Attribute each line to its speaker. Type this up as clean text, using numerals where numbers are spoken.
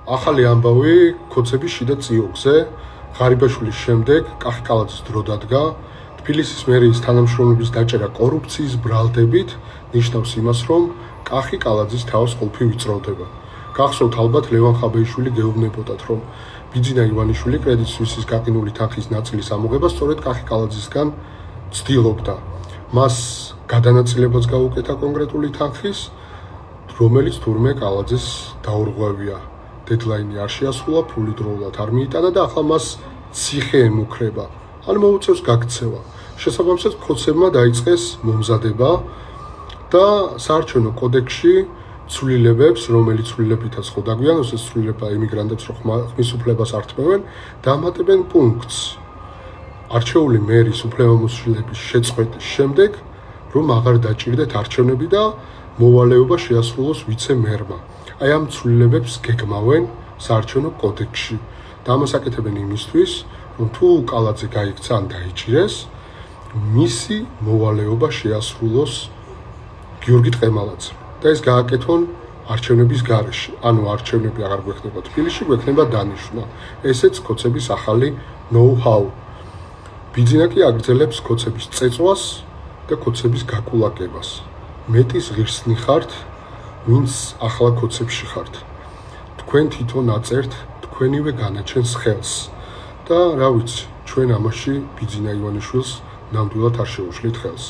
Speaker 1: ახალი ამბავი ქოცების შიდა წიოგზე ღარიბაშვილის შემდეგ კახიკალაძის დრო დადგა. თბილისის მერიის თანამშრომლობის დაჭერა კორუფციის ბრალდებით ნიშნავს იმას, რომ კახიკალაძის თავს ყოლფი ვიწროვდება. გახსოვთ ალბათ ლევან ხაბეიშვილი გეუბნებოდათ, რომ ბიძინა ივანიშვილი კრედიტ სუისის გაყინული თანხის ნაწილის ამოღებას სწორედ კახიკალაძისგან ცდილობდა. მას გადანაწილებაც გაუკეთა კონკრეტული თანხის, რომელიც თურმე კალაძეს დაურღვევია. დედლაინი არ შეასრულა, ფული დროულად არ მიიტანა და ახლა მას ციხე ემუქრება. ან მოუწევს გაქცევა. შესაბამისად, ქოცებმა დაიწყეს მომზადება და საარჩევნო კოდექსში ცვლილებებს, რომელიც ცვლილებითაც ხო დაგვიანოს, ეს ცვლილება იმიგრანტებს რო ხმის უფლებას არ თმევენ, დამატებენ პუნქტს. არჩეული მერის უფლებამოსილების შეწყვეტის შემდეგ, რომ აღარ დაჭირდეთ არჩევნები და მოვალეობა შეასრულოს ვიცე-მერმა. აი ამ ცვლილებებს გეგმავენ საარჩევნო კოდექსში და ამას აკეთებენ იმისთვის, რომ თუ კალაძე გაიქცა ან დაიჭირეს, მისი მოვალეობა შეასრულოს გიორგი ტყემალაძემ და ეს გააკეთონ არჩევნების გარეშე. ანუ არჩევნები აღარ გვექნება თბილისში, გვექნება დანიშვნა. ესეც ქოცების ახალი ნოუ-ჰაუ. ბიძინა კი აგრძელებს ქოცების წეწვას და ქოცების გაკულაკებას. მეტის ღირსნი ხართ, ვინც ახლა ქოცებში ხართ. თქვენ თვითონ აწერთ თქვენივე განაჩენს ხელს. და რა ვიცი, ჩვენ ამაში ბიძინა ივანიშვილს ნამდვილად არ შევუშლით ხელს.